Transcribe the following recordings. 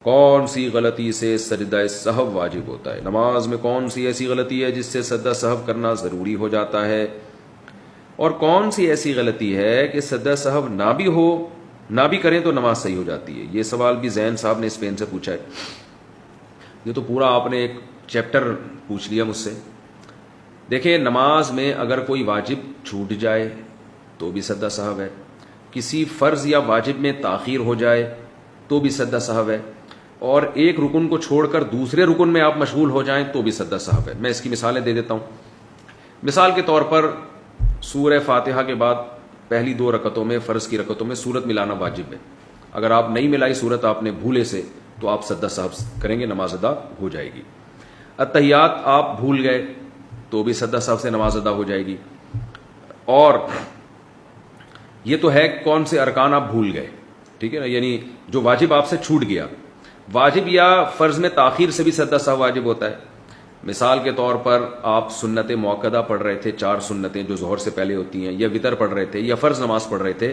کون سی غلطی سے سجدہ سہو واجب ہوتا ہے؟ نماز میں کون سی ایسی غلطی ہے جس سے سجدہ سہو کرنا ضروری ہو جاتا ہے، اور کون سی ایسی غلطی ہے کہ سجدہ سہو نہ بھی کریں تو نماز صحیح ہو جاتی ہے؟ یہ سوال بھی زین صاحب نے اسپین سے پوچھا ہے. یہ تو پورا آپ نے ایک چیپٹر پوچھ لیا مجھ سے. دیکھیں، نماز میں اگر کوئی واجب چھوٹ جائے تو بھی سجدہ سہو ہے، کسی فرض یا واجب میں تاخیر ہو جائے تو بھی سجدہ سہو ہے، اور ایک رکن کو چھوڑ کر دوسرے رکن میں آپ مشغول ہو جائیں تو بھی سجدہ سہو ہے. میں اس کی مثالیں دے دیتا ہوں. مثال کے طور پر سورہ فاتحہ کے بعد پہلی 2 رکعتوں میں، فرض کی رکعتوں میں سورت ملانا واجب ہے. اگر آپ نہیں ملائی سورت آپ نے بھولے سے تو آپ سجدہ سہو کریں گے، نماز ادا ہو جائے گی. اتحیات آپ بھول گئے تو بھی سجدہ سہو سے نماز ادا ہو جائے گی. اور یہ تو ہے کون سے ارکان آپ بھول گئے، ٹھیک ہے نا، یعنی جو واجب آپ سے چھوٹ گیا. واجب یا فرض میں تاخیر سے بھی سجدہ سہو واجب ہوتا ہے. مثال کے طور پر آپ سنت موقدہ پڑھ رہے تھے، 4 سنتیں جو ظہر سے پہلے ہوتی ہیں، یا وطر پڑھ رہے تھے، یا فرض نماز پڑھ رہے تھے.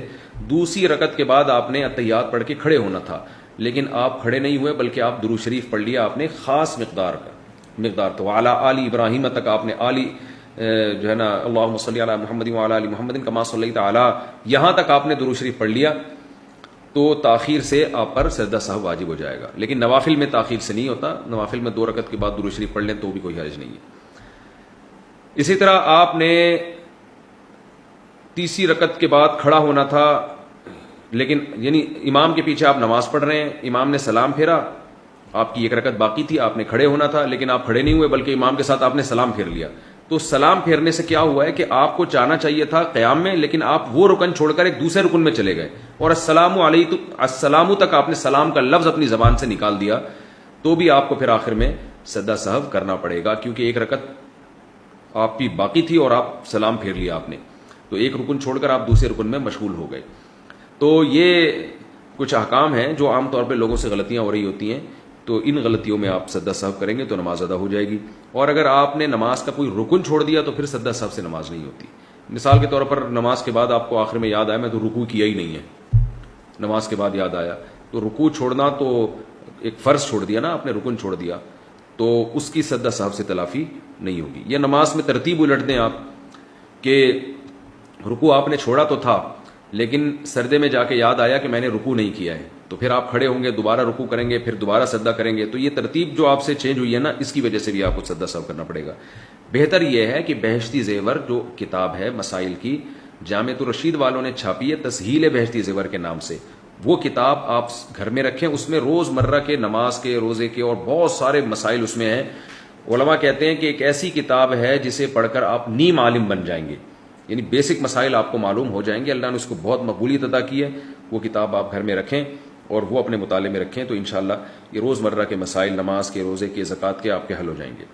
دوسری رکعت کے بعد آپ نے اتحیات پڑھ کے کھڑے ہونا تھا، لیکن آپ کھڑے نہیں ہوئے بلکہ آپ درود شریف پڑھ لیا. آپ نے خاص مقدار تو اعلی آل ابراہیم تک آپ نے آلی جو ہے نا اللہم صلی علی محمد وعلی آل محمد کما صلیت علی، یہاں تک آپ نے درود شریف پڑھ لیا تو تاخیر سے آپ پر سجدہ سہو واجب ہو جائے گا. لیکن نوافل میں تاخیر سے نہیں ہوتا. نوافل میں 2 رکعت کے بعد درود شریف پڑھ لیں تو بھی کوئی حرج نہیں ہے. اسی طرح آپ نے تیسری رکعت کے بعد کھڑا ہونا تھا، لیکن یعنی امام کے پیچھے آپ نماز پڑھ رہے ہیں، امام نے سلام پھیرا، آپ کی 1 رکعت باقی تھی، آپ نے کھڑے ہونا تھا لیکن آپ کھڑے نہیں ہوئے بلکہ امام کے ساتھ آپ نے سلام پھیر لیا. تو سلام پھیرنے سے کیا ہوا ہے کہ آپ کو جانا چاہیے تھا قیام میں، لیکن آپ وہ رکن چھوڑ کر ایک دوسرے رکن میں چلے گئے، اور السلام تک آپ نے سلام کا لفظ اپنی زبان سے نکال دیا، تو بھی آپ کو پھر آخر میں سجدہ سہو کرنا پڑے گا، کیونکہ 1 رکعت آپ کی باقی تھی اور آپ سلام پھیر لیا آپ نے، تو ایک رکن چھوڑ کر آپ دوسرے رکن میں مشغول ہو گئے. تو یہ کچھ احکام ہیں جو عام طور پہ لوگوں سے غلطیاں ہو رہی ہوتی ہیں، تو ان غلطیوں میں آپ سجدہ سہو کریں گے تو نماز ادا ہو جائے گی. اور اگر آپ نے نماز کا کوئی رکن چھوڑ دیا تو پھر سجدہ سہو سے نماز نہیں ہوتی. مثال کے طور پر نماز کے بعد آپ کو آخر میں یاد آیا میں تو رکوع کیا ہی نہیں ہے، نماز کے بعد یاد آیا، تو رکوع چھوڑنا تو ایک فرض چھوڑ دیا نا آپ نے، رکن چھوڑ دیا، تو اس کی سجدہ سہو سے تلافی نہیں ہوگی. یا نماز میں ترتیب الٹ دیں آپ کہ رکوع آپ نے چھوڑا تو تھا لیکن سجدے میں جا کے یاد آیا کہ میں نے رکوع نہیں کیا ہے، تو پھر آپ کھڑے ہوں گے، دوبارہ رکوع کریں گے، پھر دوبارہ سجدہ کریں گے. تو یہ ترتیب جو آپ سے چینج ہوئی ہے نا، اس کی وجہ سے بھی آپ کو سجدہ سہو کرنا پڑے گا. بہتر یہ ہے کہ بہشتی زیور جو کتاب ہے مسائل کی، جامعۃ الرشید والوں نے چھاپی ہے تسہیل بہشتی زیور کے نام سے، وہ کتاب آپ گھر میں رکھیں. اس میں روز مرہ کے نماز کے، روزے کے اور بہت سارے مسائل اس میں ہیں. علماء کہتے ہیں کہ ایک ایسی کتاب ہے جسے پڑھ کر آپ نیم عالم بن جائیں گے، یعنی بیسک مسائل آپ کو معلوم ہو جائیں گے. اللہ نے اس کو بہت مقبولیت عطا کی ہے. وہ کتاب آپ گھر میں رکھیں اور وہ اپنے مطالعے میں رکھیں تو انشاءاللہ یہ روز مرہ کے مسائل، نماز کے، روزے کے، زکوٰۃ کے آپ کے حل ہو جائیں گے.